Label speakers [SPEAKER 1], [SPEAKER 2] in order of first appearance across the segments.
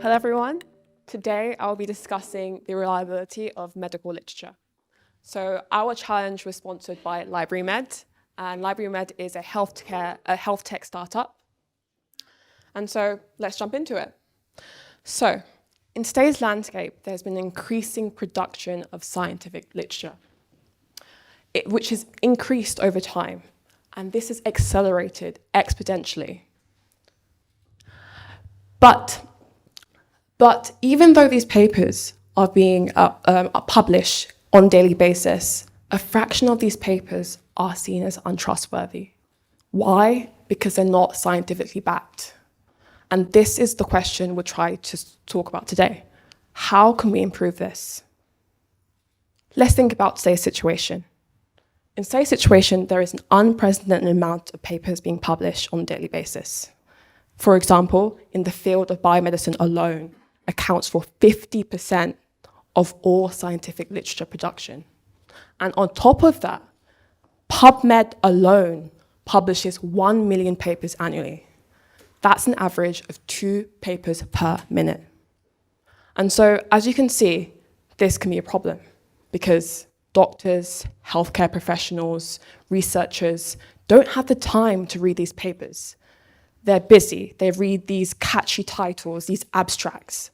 [SPEAKER 1] Hello everyone. Today I'll be discussing the reliability of medical literature. So our challenge was sponsored by LibraryMed, and LibraryMed is a health tech startup. And so let's jump into it. So in today's landscape, there's been an increasing production of scientific literature, which has increased over time, and this has accelerated exponentially. But even though these papers are being published on a daily basis, a fraction of these papers are seen as untrustworthy. Why? Because they're not scientifically backed. And this is the question we'll try to talk about today. How can we improve this? Let's think about today's situation. In today's situation, there is an unprecedented amount of papers being published on a daily basis. For example, in the field of biomedicine alone, accounts for 50% of all scientific literature production. And on top of that, PubMed alone publishes 1 million papers annually. That's an average of 2 papers per minute. And so, as you can see, this can be a problem because doctors, healthcare professionals, researchers don't have the time to read these papers. They're busy, they read these catchy titles, these abstracts,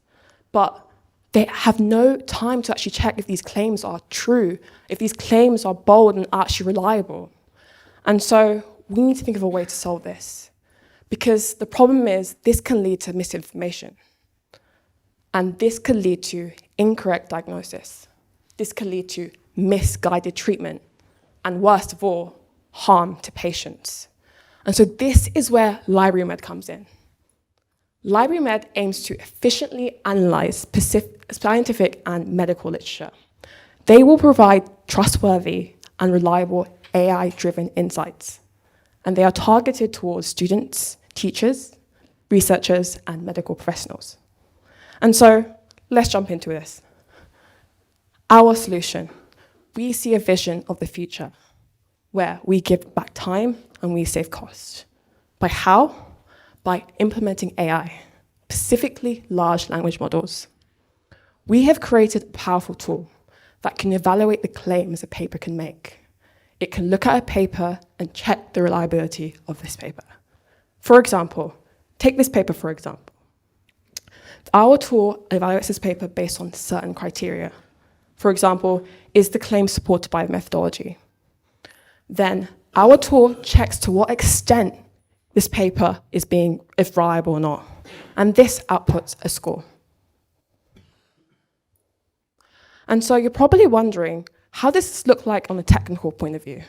[SPEAKER 1] but they have no time to actually check if these claims are true, if these claims are bold and actually reliable. And so we need to think of a way to solve this, because the problem is this can lead to misinformation, and this could lead to incorrect diagnosis. This could lead to misguided treatment, and worst of all, harm to patients. And so this is where LibraryMed comes in. LibraryMed aims to efficiently analyze scientific and medical literature. They will provide trustworthy and reliable AI-driven insights, and they are targeted towards students, teachers, researchers, and medical professionals. And so let's jump into this. Our solution. We see a vision of the future where we give back time and we save costs. By how? By implementing AI, specifically large language models. We have created a powerful tool that can evaluate the claims a paper can make. It can look at a paper and check the reliability of this paper. For example, take this paper for example. Our tool evaluates this paper based on certain criteria. For example, is the claim supported by the methodology? Then our tool checks to what extent this paper is reliable or not, and this outputs a score. And so you're probably wondering, how does this look like on a technical point of view?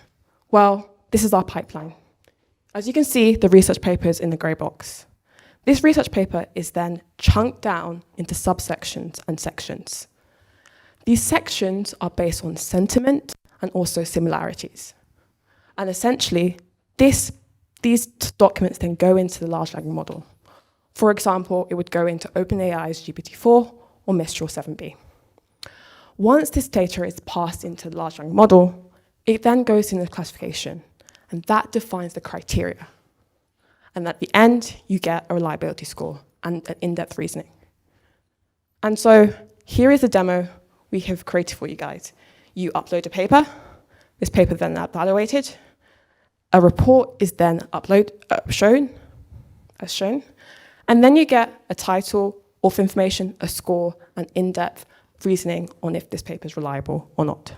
[SPEAKER 1] Well, this is our pipeline. As you can see, the research paper is in the grey box. This research paper is then chunked down into subsections and sections. These sections are based on sentiment and also similarities. And essentially, these documents then go into the large language model. For example, it would go into OpenAI's GPT-4 or Mistral 7b. Once this data is passed into the large language model, it then goes into classification, and that defines the criteria. And at the end, you get a reliability score and an in-depth reasoning. And so here is a demo we have created for you guys. You upload a paper, this paper then evaluated, a report is then shown, and then you get a title, author information, a score, and in-depth reasoning on if this paper is reliable or not.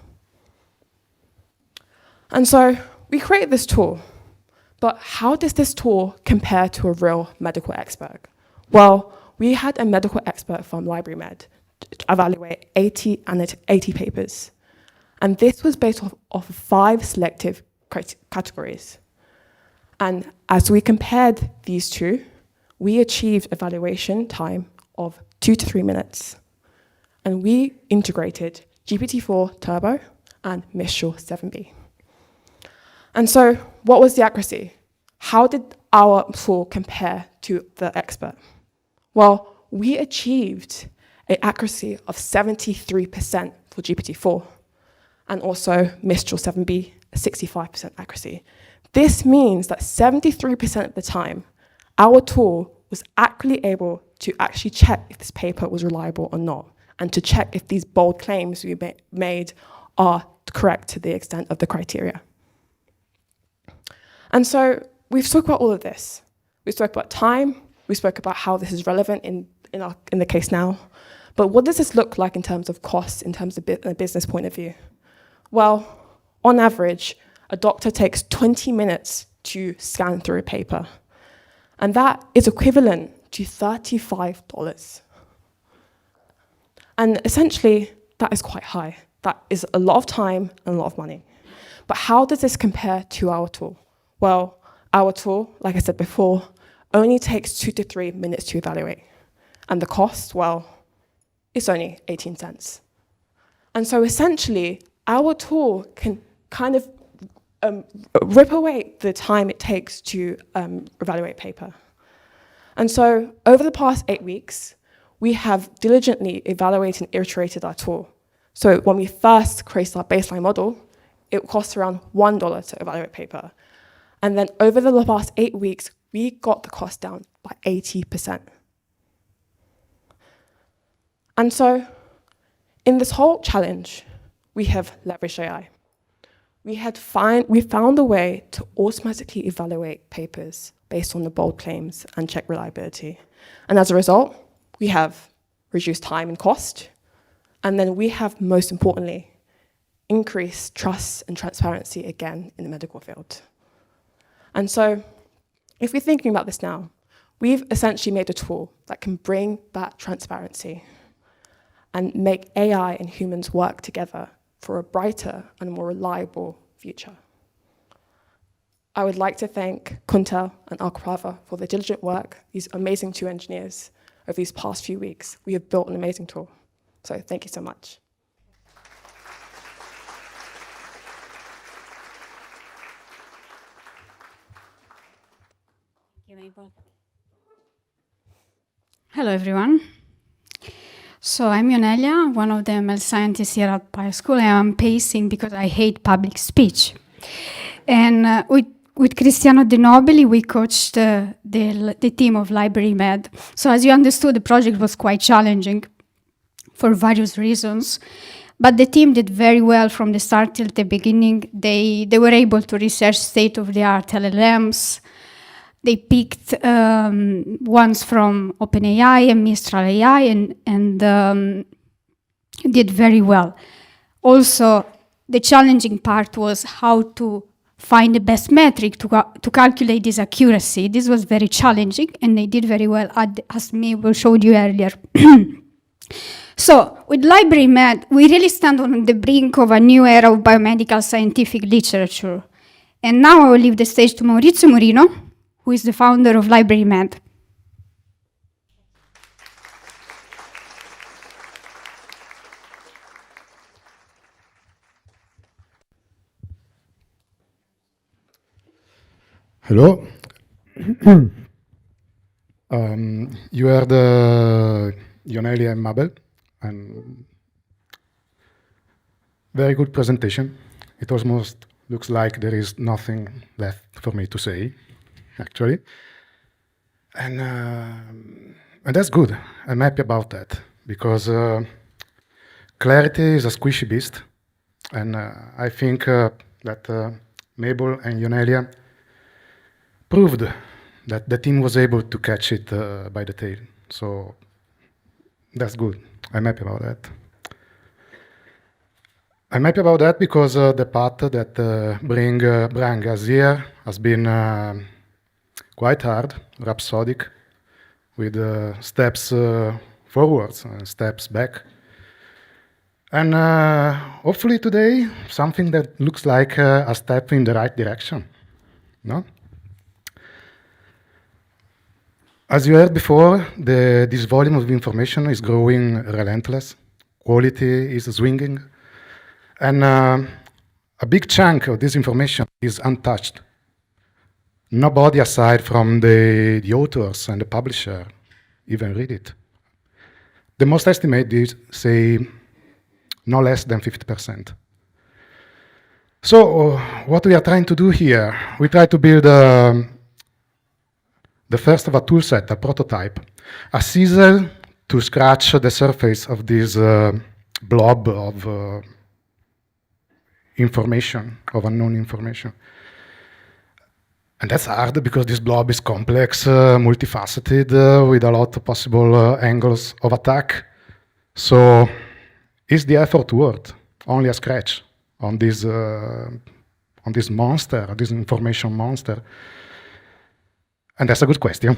[SPEAKER 1] And so we created this tool, but how does this tool compare to a real medical expert? Well, we had a medical expert from LibraryMed evaluate 80 papers. And this was based off of 5 selective categories. And as we compared these two, we achieved evaluation time of 2 to 3 minutes. And we integrated GPT-4 Turbo and Mistral 7b. And so what was the accuracy? How did our tool compare to the expert? Well, we achieved an accuracy of 73% for GPT-4, and also Mistral 7b, 65% accuracy. This means that 73% of the time, our tool was accurately able to actually check if this paper was reliable or not, and to check if these bold claims we made are correct to the extent of the criteria. And so we've spoken about all of this. We spoke about time, we spoke about how this is relevant in the case now, but what does this look like in terms of costs, in terms of a business point of view? Well, on average, a doctor takes 20 minutes to scan through a paper, and that is equivalent to $35. And essentially, that is quite high. That is a lot of time and a lot of money. But how does this compare to our tool? Well, our tool, like I said before, only takes 2 to 3 minutes to evaluate. And the cost, well, it's only 18 cents. And so essentially, our tool can kind of rip away the time it takes to evaluate paper. And so over the past 8 weeks, we have diligently evaluated and iterated our tool. So when we first created our baseline model, it cost around $1 to evaluate paper. And then over the past 8 weeks, we got the cost down by 80%. And so in this whole challenge, we have leveraged AI. We found a way to automatically evaluate papers based on the bold claims and check reliability. And as a result, we have reduced time and cost. And then we have, most importantly, increased trust and transparency again in the medical field. And so if we're thinking about this now, we've essentially made a tool that can bring back transparency and make AI and humans work together for a brighter and more reliable future. I would like to thank Kuntal and Arkaprava for their diligent work, these amazing 2 engineers. Over these past few weeks, we have built an amazing tool. So thank you so much.
[SPEAKER 2] Thank you, Mabel. Hello, everyone. So I'm Ionelia, one of the ML scientists here at Pi School, and I'm pacing because I hate public speech. And with Cristiano De Nobili, we coached the team of Library Med. So as you understood, the project was quite challenging for various reasons. But the team did very well from the start till the beginning. They were able to research state-of-the-art LLMs. They picked ones from OpenAI and Mistral AI and did very well. Also, the challenging part was how to find the best metric to calculate this accuracy. This was very challenging, and they did very well, as Mabel showed you earlier. So, with Library Med, we really stand on the brink of a new era of biomedical scientific literature. And now I will leave the stage to Maurizio Morino, who is the founder of Library Med.
[SPEAKER 3] Hello. You heard Ionelia and Mabel, and very good presentation. It almost looks like there is nothing left for me to say, actually. And that's good. I'm happy about that, because clarity is a squishy beast, and I think that Mabel and Ionelia proved that the team was able to catch it by the tail. So that's good. I'm happy about that. I'm happy about that because the path that bring us here has been quite hard, rhapsodic, with steps forwards and steps back. And hopefully today, something that looks like a step in the right direction, no? As you heard before, this volume of information is growing relentless. Quality is swinging. And a big chunk of this information is untouched. Nobody aside from the authors and the publisher even read it. The most estimate is, say, no less than 50%. So what we are trying to do here, we try to build the first of a tool set, a prototype, a scissor to scratch the surface of this blob of information, of unknown information. And that's hard because this blob is complex, multifaceted, with a lot of possible angles of attack. So is the effort worth only a scratch on this monster, this information monster? And that's a good question.